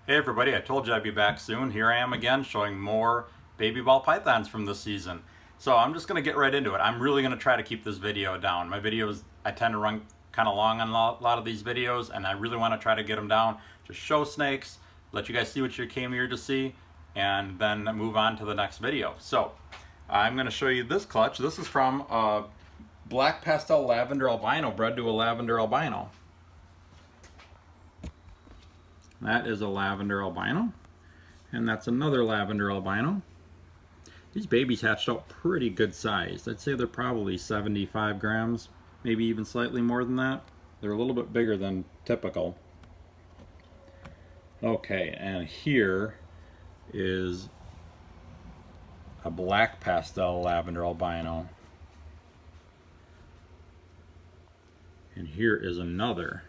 Hey everybody, I told you I'd be back soon. Here I am again showing more baby ball pythons from this season. So I'm just going to get right into it. I'm really going to try to keep this video down. My videos, I tend to run kind of long on a lot of these videos, and I really want to try to get them down. Just show snakes, let you guys see what you came here to see, and then move on to the next video. So I'm going to show you this clutch. This is from a black pastel lavender albino bred to a lavender albino. That is a lavender albino, and that's another lavender albino. These babies hatched out pretty good sized. I'd say they're probably 75 grams, maybe even slightly more than that. They're a little bit bigger than typical. Okay, and here is a black pastel lavender albino. And here is another.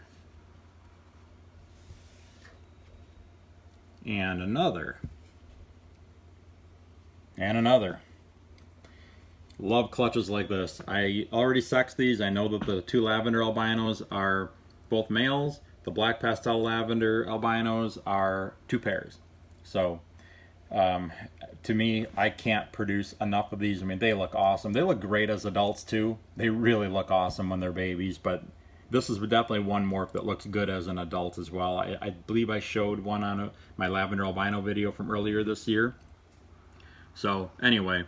And another. And another. Love clutches like this. I already sexed these. I know that the two lavender albinos are both males. The black pastel lavender albinos are two pairs. So to me, I can't produce enough of these. I mean, they look awesome. They look great as adults too. They really look awesome when they're babies, but this is definitely one morph that looks good as an adult as well. I believe I showed one on my lavender albino video from earlier this year. So anyway,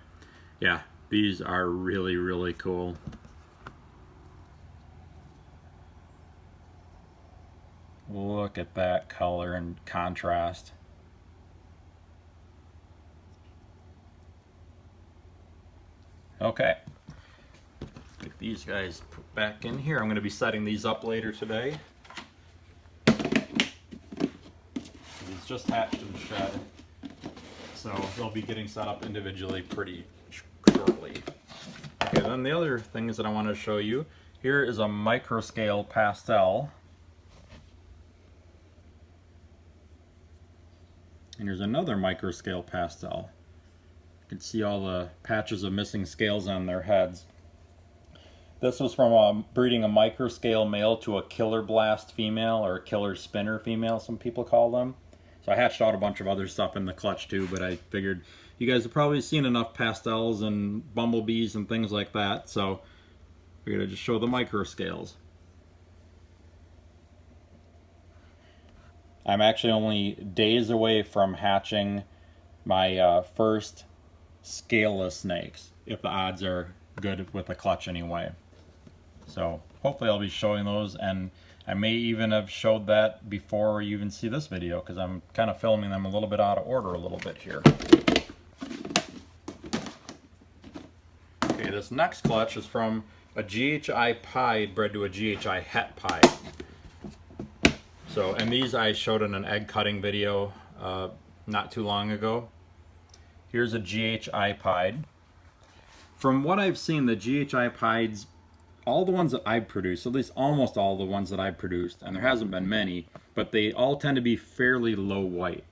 yeah, these are really, really cool. Look at that color and contrast. Okay. Get these guys put back in here. I'm going to be setting these up later today. These just hatched and shed, so they'll be getting set up individually pretty shortly. Okay, then the other things that I want to show you, here is a microscale pastel. And here's another microscale pastel. You can see all the patches of missing scales on their heads. This was from breeding a microscale male to a killer blast female, or a killer spinner female, some people call them. So I hatched out a bunch of other stuff in the clutch too, but I figured you guys have probably seen enough pastels and bumblebees and things like that, so I figured I'd just show the microscales. I'm actually only days away from hatching my first scaleless snakes, if the odds are good with the clutch anyway. So hopefully I'll be showing those, and I may even have showed that before you even see this video, because I'm kind of filming them a little bit out of order a little bit here. Okay, this next clutch is from a GHI Pied bred to a GHI Het Pied. So, and these I showed in an egg cutting video not too long ago. Here's a GHI Pied. From what I've seen, the GHI Pieds, all the ones that I've produced, at least almost all the ones that I've produced, and there hasn't been many, but they all tend to be fairly low white.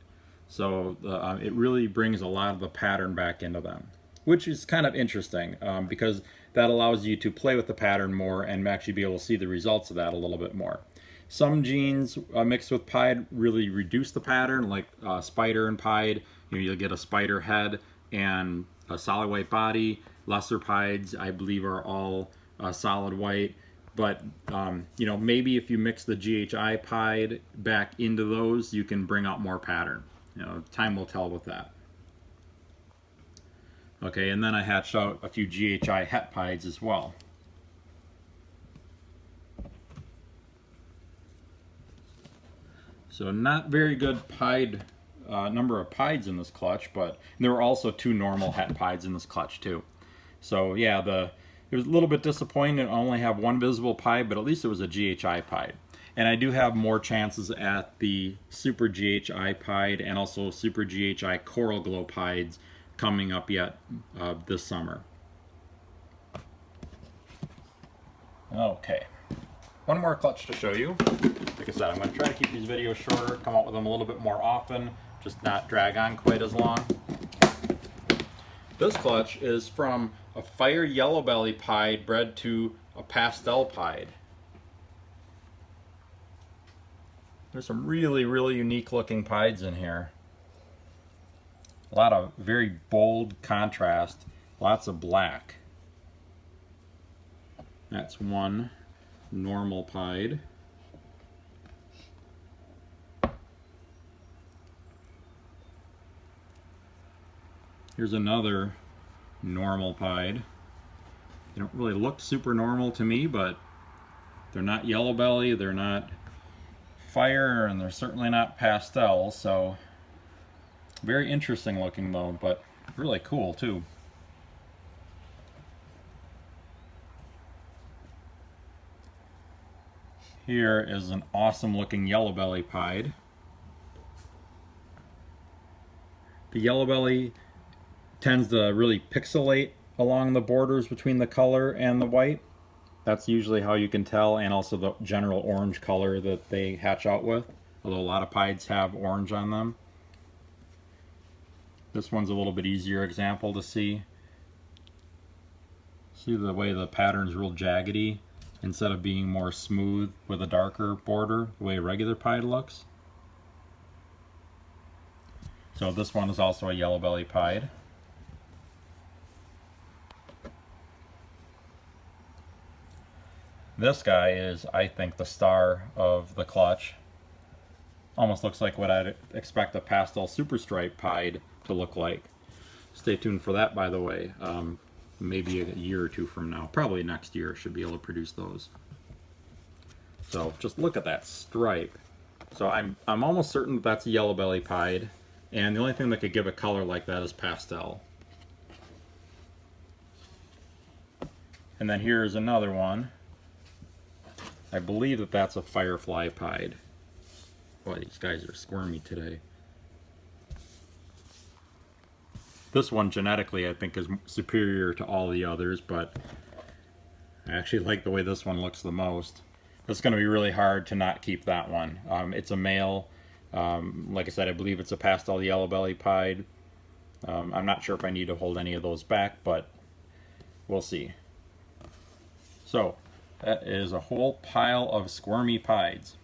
So it really brings a lot of the pattern back into them, which is kind of interesting because that allows you to play with the pattern more and actually be able to see the results of that a little bit more. Some genes mixed with Pied really reduce the pattern, like Spider and Pied. You'll get a spider head and a solid white body. Lesser Pieds, I believe, are all solid white. But maybe if you mix the GHI Pied back into those, you can bring out more pattern. Time will tell with that. Okay, and then I hatched out a few GHI Het Pieds as well. So not very good Pied number of Pieds in this clutch, but there were also two normal Het Pieds in this clutch too. So yeah, it was a little bit disappointing to only have one visible Pied, but at least it was a GHI Pied. And I do have more chances at the Super GHI Pied and also Super GHI Coral Glow Pieds coming up yet this summer. Okay. One more clutch to show you. Like I said, I'm going to try to keep these videos shorter, come out with them a little bit more often, just not drag on quite as long. This clutch is from a fire yellow belly pied bred to a pastel pied. There's some really, really unique looking pieds in here. A lot of very bold contrast, lots of black. That's one normal pied. Here's another normal pied. They don't really look super normal to me, but they're not yellow belly, they're not fire, and they're certainly not pastel, so very interesting looking though, but really cool too. Here is an awesome looking yellow belly pied. The yellow belly tends to really pixelate along the borders between the color and the white. That's usually how you can tell, and also the general orange color that they hatch out with, although a lot of pieds have orange on them. This one's a little bit easier example to see. See the way the pattern's real jaggedy instead of being more smooth with a darker border, the way a regular pied looks. So this one is also a yellow belly pied. This guy is, I think, the star of the clutch. Almost looks like what I'd expect a pastel super stripe pied to look like. Stay tuned for that, by the way. Maybe a year or two from now. Probably next year should be able to produce those. So just look at that stripe. So I'm almost certain that that's a yellow belly pied, and the only thing that could give a color like that is pastel. And then here's another one. I believe that that's a firefly pied. Boy, these guys are squirmy today. This one genetically I think is superior to all the others, but I actually like the way this one looks the most. It's going to be really hard to not keep that one. It's a male. Like I said, I believe it's a pastel yellow belly pied. I'm not sure if I need to hold any of those back, but we'll see. So that is a whole pile of squirmy pieds.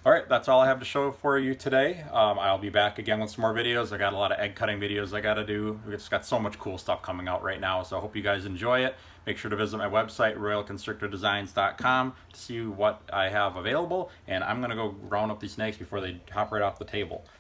Alright, that's all I have to show for you today. I'll be back again with some more videos. I got a lot of egg cutting videos I gotta do. We've just got so much cool stuff coming out right now, so I hope you guys enjoy it. Make sure to visit my website, royalconstrictordesigns.com, to see what I have available, and I'm gonna go round up these snakes before they hop right off the table.